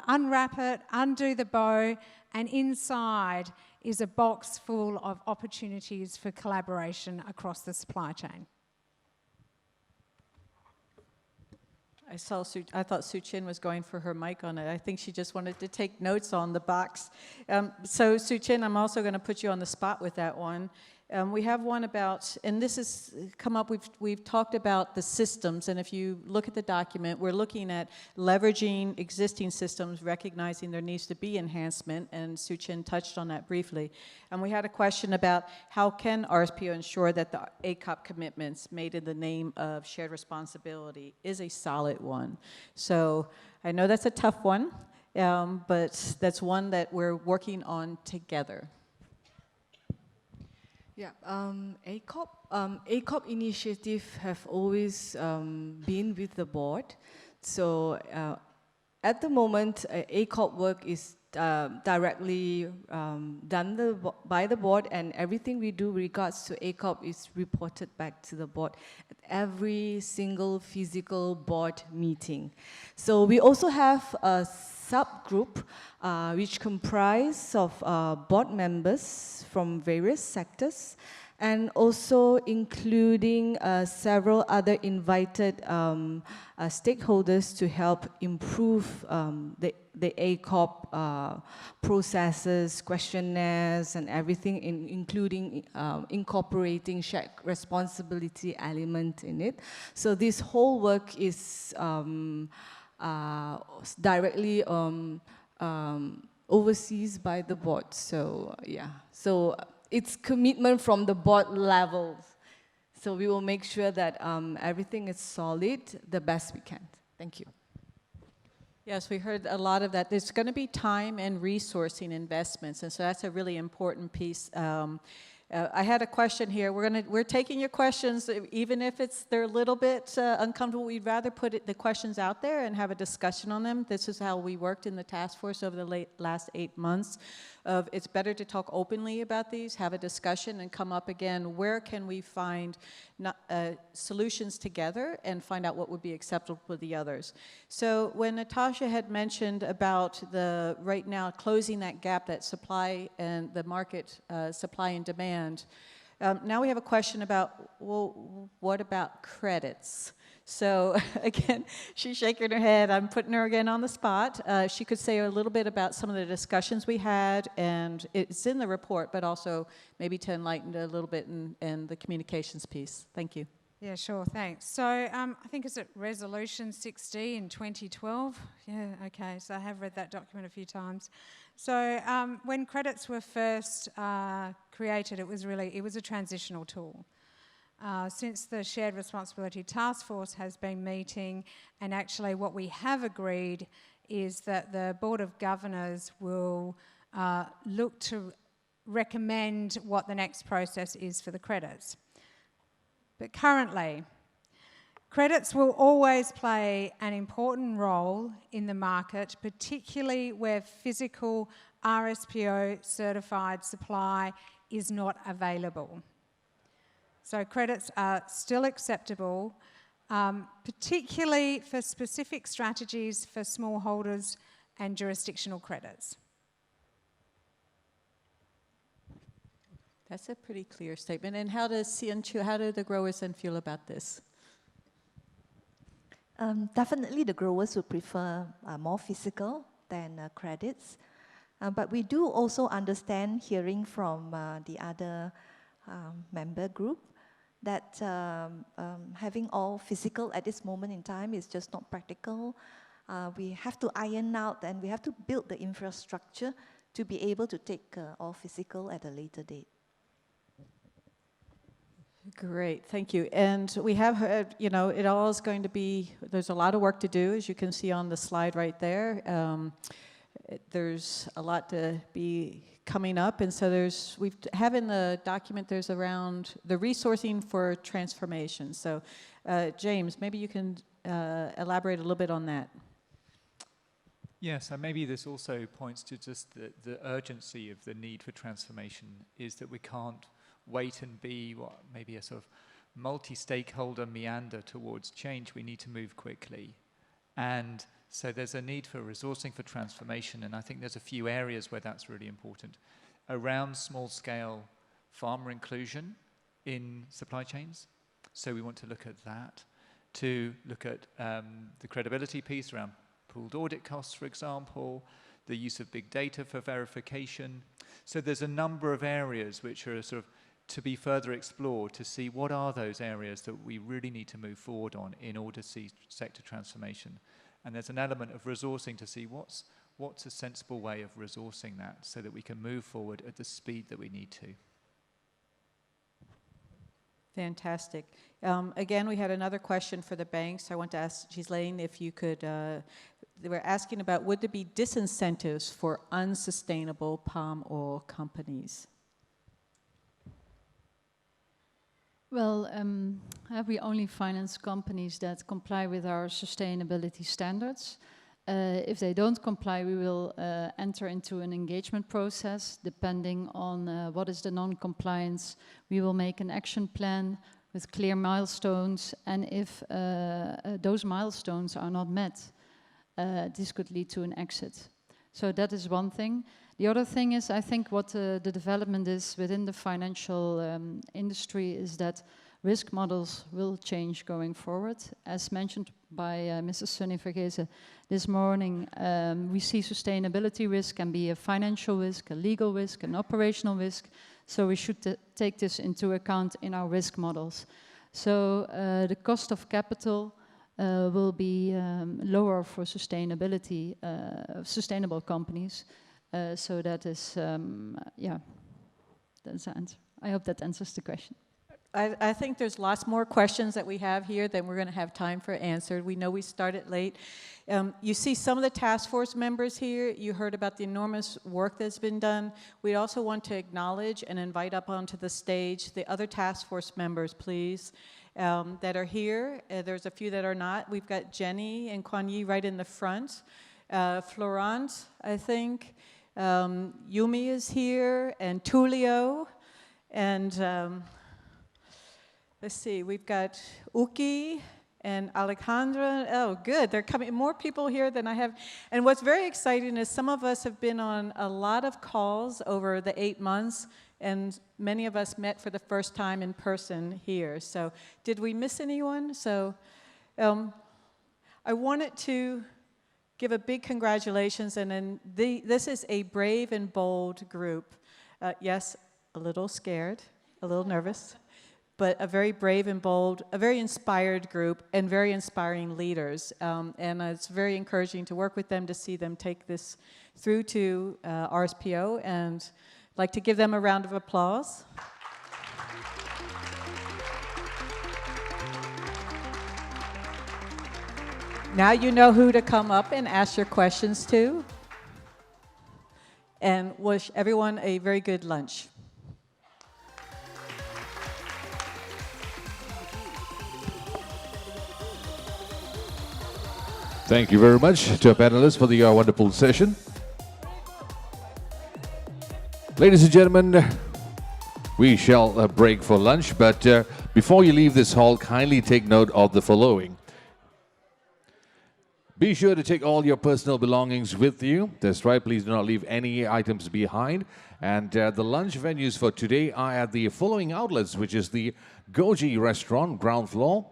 unwrap it, undo the bow, and inside is a box full of opportunities for collaboration across the supply chain. I thought Sue Chin was going for her mic on it. I think she just wanted to take notes on the box. So Sue Chin, I'm also going to put you on the spot with that one. We have one about, and this has come up, we've talked about the systems, and if you look at the document, we're looking at leveraging existing systems, recognizing there needs to be enhancement, and Sue Chin touched on that briefly. And we had a question about how can RSPO ensure that the ACOP commitments made in the name of shared responsibility is a solid one. So I know that's a tough one, but that's one that we're working on together. Yeah, ACOP initiative have always been with the board. So at the moment, ACOP work is directly done by the board, and everything we do regards to ACOP is reported back to the board at every single physical board meeting. So we also have a subgroup which comprise of board members from various sectors, and also including several other invited stakeholders to help improve the ACOP processes, questionnaires, and everything, including incorporating shared responsibility element in it. So this whole work is directly overseas by the board. So yeah, so it's commitment from the board levels. So we will make sure that everything is solid the best we can. Thank you. Yes, we heard a lot of that. There's going to be time and resourcing investments, and so that's a really important piece. I had a question here. We're taking your questions, even if they're a little bit uncomfortable. We'd rather put the questions out there and have a discussion on them. This is how we worked in the task force over the last 8 months. It's better to talk openly about these, have a discussion, and come up again. Where can we find solutions together and find out what would be acceptable to the others? So when Natasha had mentioned about right now closing that gap, that supply and the market supply and demand, now we have a question about, well, what about credits? So again, she's shaking her head. I'm putting her again on the spot. She could say a little bit about some of the discussions we had, and it's in the report, but also maybe to enlighten a little bit in the communications piece. Thank you. Yeah, sure, thanks. So I think it's at Resolution 60 in 2012. Yeah, okay, so I have read that document a few times. So when credits were first created, it was a transitional tool. Since the Shared Responsibility Task Force has been meeting, and actually what we have agreed is that the Board of Governors will look to recommend what the next process is for the credits. But currently, credits will always play an important role in the market, particularly where physical RSPO certified supply is not available. So credits are still acceptable, particularly for specific strategies for smallholders and jurisdictional credits. That's a pretty clear statement. And how do the growers then feel about this? Definitely the growers would prefer more physical than credits. But we do also understand, hearing from the other member group, that having all physical at this moment in time is just not practical. We have to iron out and we have to build the infrastructure to be able to take all physical at a later date. Great, thank you. And we have heard, it all is going to be, there's a lot of work to do, as you can see on the slide right there. There's a lot to be coming up, and so we have in the document, there's around the resourcing for transformation. So, James, maybe you can elaborate a little bit on that. Yes, and maybe this also points to just the urgency of the need for transformation, is that we can't wait and be maybe a sort of multi-stakeholder meander towards change. We need to move quickly. And so there's a need for resourcing for transformation, and I think there's a few areas where that's really important. Around small-scale farmer inclusion in supply chains, so we want to look at that. To look at the credibility piece around pooled audit costs, for example, the use of big data for verification. So there's a number of areas which are sort of to be further explored, to see what are those areas that we really need to move forward on in order to see sector transformation. And there's an element of resourcing to see what's a sensible way of resourcing that so that we can move forward at the speed that we need to. Fantastic. Again, we had another question for the banks. I want to ask Ghislaine if you could, they were asking about, would there be disincentives for unsustainable palm oil companies? Well, we only finance companies that comply with our sustainability standards. If they don't comply, we will enter into an engagement process. Depending on what is the non-compliance, we will make an action plan with clear milestones, and if those milestones are not met, this could lead to an exit. So that is one thing. The other thing is, I think what the development is within the financial industry is that risk models will change going forward. As mentioned by Mrs. Sunny Vergezen this morning, we see sustainability risk can be a financial risk, a legal risk, an operational risk. So we should take this into account in our risk models. So the cost of capital will be lower for sustainability, sustainable companies. So that is, that's the answer. I hope that answers the question. I think there's lots more questions that we have here than we're going to have time for answered. We know we started late. You see some of the task force members here. You heard about the enormous work that's been done. We also want to acknowledge and invite up onto the stage the other task force members, please, that are here. There's a few that are not. We've got Jenny and Kuan Yi right in the front. Florent, I think. Yumi is here, and Tulio, and let's see, we've got Uki and Alejandra. Oh, good, they're coming, more people here than I have. And what's very exciting is some of us have been on a lot of calls over the 8 months, and many of us met for the first time in person here. So did we miss anyone? So I wanted to give a big congratulations, and then this is a brave and bold group. Yes, a little scared, a little nervous, but a very brave and bold, a very inspired group, and very inspiring leaders. And it's very encouraging to work with them, to see them take this through to RSPO, and I'd like to give them a round of applause. Now you know who to come up and ask your questions to. And wish everyone a very good lunch. Thank you very much to our panelists for the wonderful session. Ladies and gentlemen, we shall break for lunch, but before you leave this hall, kindly take note of the following. Be sure to take all your personal belongings with you. That's right, please do not leave any items behind. And the lunch venues for today are at the following outlets, which is the Goji Restaurant, ground floor,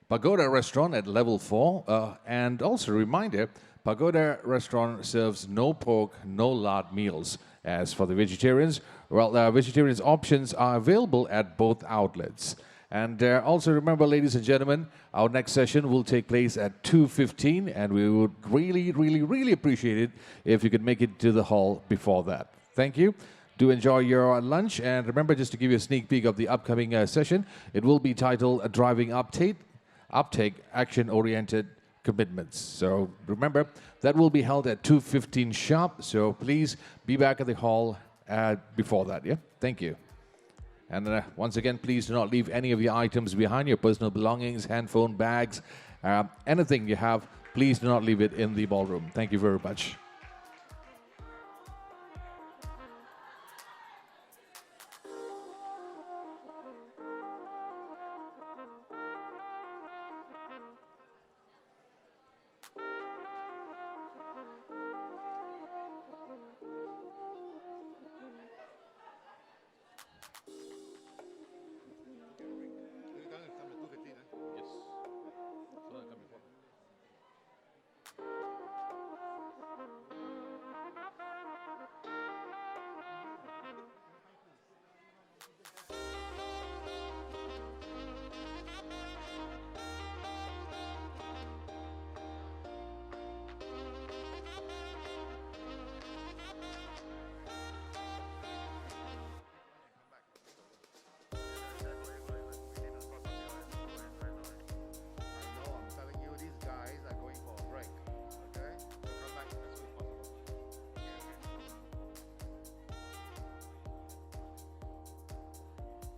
Pagoda Restaurant at level 4, and also a reminder, Pagoda Restaurant serves no pork, no lard meals. As for the vegetarians, well, vegetarian options are available at both outlets. And also remember, ladies and gentlemen, our next session will take place at 2:15, and we would really appreciate it if you could make it to the hall before that. Thank you. Do enjoy your lunch, and remember, just to give you a sneak peek of the upcoming session, it will be titled Driving Uptake Action-Oriented Commitments. So remember, that will be held at 2:15 sharp, so please be back at the hall before that, yeah? Thank you. And once again, please do not leave any of your items behind, your personal belongings, handphone, bags, anything you have, please do not leave it in the ballroom. Thank you very much.